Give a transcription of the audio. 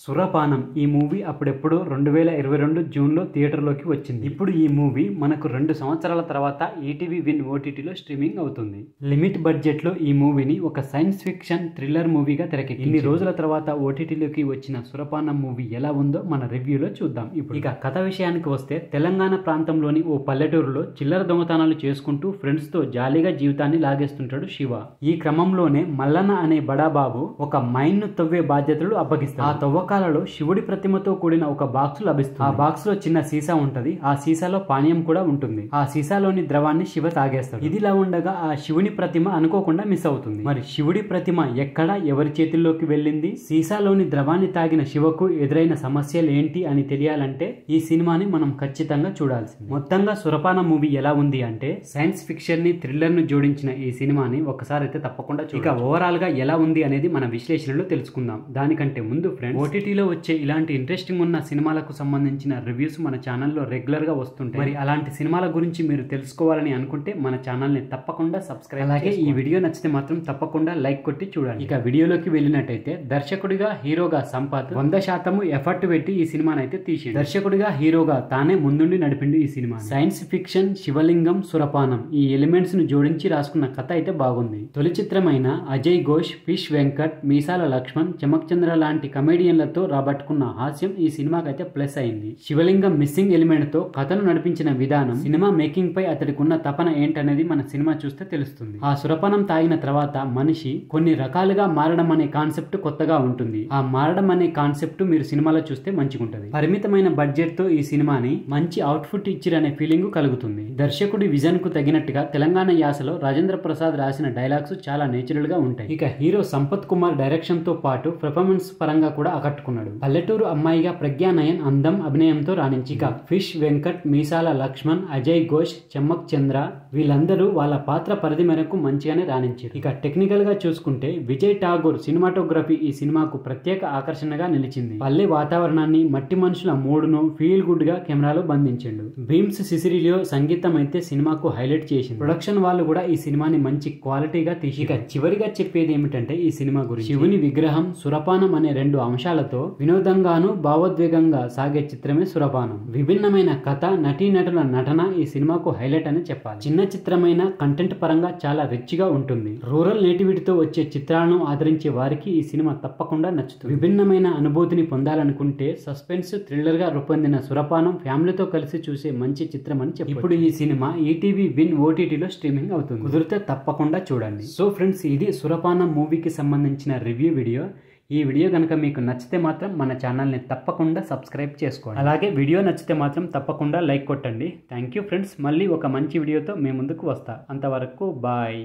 సురపానం ఈ మూవీ అప్పుడెప్పుడు 2022 జూన్లో థియేటర్లోకి వచ్చింది. ఇప్పుడు ఈ మూవీ మనకు 2 సంవత్సరాల తర్వాత ఈటీవీ విన్ ఓటీటీలో స్ట్రీమింగ్ అవుతుంది. లిమిట్ బడ్జెట్లో ఈ మూవీని ఒక సైన్స్ ఫిక్షన్ థ్రిల్లర్ మూవీగా తెరకెక్కింది. ఇన్ని రోజుల తర్వాత ఓటీటీలోకి వచ్చిన సురపానం మూవీ ఎలా ఉందో మన రివ్యూలో చూద్దాం. ఇప్పుడు ఇక కథ విషయానికి వస్తే, తెలంగాణ ప్రాంతంలోని ఓ పల్లెటూరులో చిల్లర దొంగతనాలు చేసుకుంటూ ఫ్రెండ్స్ తో జాలీగా జీవితాన్ని లాగేస్తుంటాడు శివ. ఈ క్రమంలోనే మల్లన్న అనే బడాబాబు ఒక మైన్ ను తవ్వే బాధ్యతలు అప్పగిస్తాడు. ఆ తవ్వకాలలో శివుడి ప్రతిమతో కూడిన ఒక బాక్స్ లభిస్తుంది. ఆ బాక్స్ లో చిన్న సీసా ఉంటది. ఆ సీసాలో పానీయం కూడా ఉంటుంది. ఆ సీసాలోని ద్రవాన్ని శివ తాగేస్తాడు. ఇదిలా ఉండగా ఆ శివుని ప్రతిమ అనుకోకుండా మిస్ అవుతుంది. మరి శివుడి ప్రతిమ ఎక్కడ, ఎవరి చేతుల్లోకి వెళ్ళింది, సీసాలోని ద్రవాన్ని తాగిన శివకు ఎదురైన సమస్యలు ఏంటి అని తెలియాలంటే ఈ సినిమాని మనం ఖచ్చితంగా చూడాల్సింది. మొత్తంగా సురపానం మూవీ ఎలా ఉంది అంటే, సైన్స్ ఫిక్షన్ ని థ్రిల్లర్ ను జోడించిన ఈ సినిమాని ఒకసారి అయితే తప్పకుండా చూడాలి. ఇక ఓవరాల్ గా ఎలా ఉంది అనేది మన విశ్లేషణలో తెలుసుకుందాం. దానికంటే ముందు ఫ్రెండ్స్, ఓటీటీలో వచ్చే ఇలాంటి ఇంట్రెస్టింగ్ ఉన్న సినిమాలకు సంబంధించిన రివ్యూస్ మన ఛానల్లో రెగ్యులర్ గా వస్తుంటాయి. మరి అలాంటి సినిమాల గురించి మీరు తెలుసుకోవాలని అనుకుంటే మన ఛానల్ ని తప్పకుండా సబ్స్క్రైబ్. అలాగే ఈ వీడియో నచ్చితే మాత్రం తప్పకుండా లైక్ కొట్టి చూడండి. ఇక వీడియోలోకి వెళ్ళినట్టయితే, దర్శకుడిగా హీరోగా సంపత్ 100% ఎఫర్ట్ పెట్టి ఈ సినిమాని అయితే తీసిండు. దర్శకుడిగా హీరోగా తానే ముందుండి నడిపిండు ఈ సినిమా. సైన్స్ ఫిక్షన్, శివలింగం, సురపానం ఈ ఎలిమెంట్స్ ను జోడించి రాసుకున్న కథ అయితే బాగుంది. తొలి చిత్రమైన అజయ్ ఘోష్, ఫిష్ వెంకట్, మీసాల లక్ష్మణ్, చమక్ చంద్ర లాంటి కమెడియన్లతో రాబట్టుకున్న హాస్యం ఈ సినిమాకి అయితే ప్లస్ అయింది. శివలింగం మిస్సింగ్ ఎలిమెంట్ తో కథను నడిపించిన విధానం, సినిమా మేకింగ్ పై అతడికి ఉన్న తపన ఏంటనేది మన సినిమా చూస్తే తెలుస్తుంది. ఆ సురపానం తాగిన తర్వాత మనిషి కొన్ని రకాలుగా మారడం అనే కాన్సెప్ట్ కొత్తగా ఉంటుంది. ఆ మారడం అనే కాన్సెప్ట్ మీరు సినిమాలో చూస్తే మంచిగుంటది. పరిమితమైన బడ్జెట్ తో ఈ సినిమాని మంచి అవుట్పుట్ ఇచ్చిరనే ఫీలింగ్ కలుగుతుంది. దర్శకుడి విజన్ కు తగినట్టుగా తెలంగాణ యాసలో రాజేంద్ర ప్రసాద్ రాసిన డైలాగ్స్ చాలా నేచురల్ గా ఉంటాయి. ఇక హీరో సంపత్ కుమార్ డైరెక్షన్ తో పాటు పెర్ఫార్మెన్స్ పరంగా కూడా ఆకట్టుకున్నాడు. పల్లెటూరు అమ్మాయిగా ప్రజ్ఞానయన్ అందం, అభినయంతో రాణించి, ఇక ఫిష్ వెంకట్, మీసాల లక్ష్మణ్, అజయ్ ఘోష్, చమ్మక్ చంద్ర వీళ్ళందరూ వాళ్ళ పాత్ర పరిధి మేరకు మంచిగానే రాణించారు. ఇక టెక్నికల్ గా చూసుకుంటే విజయ్ ఠాగూర్ సినిమాటోగ్రఫీ ఈ సినిమాకు ప్రత్యేక ఆకర్షణగా నిలిచింది. పల్లె వాతావరణాన్ని, మట్టి మనుషుల మూడును ఫీల్ గుడ్ గా కెమెరాలో బంధించిండు. భీమ్స్ సిసిరిలియో సంగీతం అయితే సినిమాకు హైలైట్ చేసింది. ప్రొడక్షన్ వాళ్ళు కూడా ఈ సినిమాని మంచి క్వాలిటీగా తీసి. ఇక చివరిగా చెప్పేది ఏమిటంటే, ఈ సినిమా గురించి శివుని విగ్రహం, సురపానం అనే 2 అంశాలతో వినోదంగాను భావోద్వేగంగా సాగే చిత్రమే సురపానం. విభిన్నమైన కథ, నటీనటుల నటన ఈ సినిమాకు హైలైట్ అని చెప్పాలి. చిన్న చిత్రమైన కంటెంట్ పరంగా చాలా రిచ్ గా ఉంటుంది. రూరల్ నేటివిటీతో వచ్చే చిత్రాలను ఆదరించే వారికి ఈ సినిమా తప్పకుండా నచ్చుతుంది. విభిన్నమైన అనుభూతిని పొందాలనుకుంటే సస్పెన్స్ థ్రిల్లర్ గా రూపొందిన సురపానం ఫ్యామిలీతో కలిసి చూసే మంచి చిత్రం అని చెప్పి. ఇప్పుడు ఈ సినిమా ఈటీవీ విన్ ఓటీటీలో స్ట్రీమింగ్ అవుతుంది. కుదిరితే తప్పకుండా చూడండి. సో ఫ్రెండ్స్, ఇది సురపానం మూవీకి సంబంధించిన రివ్యూ వీడియో. ఈ వీడియో కనుక మీకు నచ్చితే మాత్రం మన ఛానల్ని తప్పకుండా సబ్స్క్రైబ్ చేసుకోండి. అలాగే వీడియో నచ్చితే మాత్రం తప్పకుండా లైక్ కొట్టండి. Thank you friends. మళ్ళీ ఒక మంచి వీడియోతో మీ ముందుకు వస్తా. అంతవరకు బాయ్.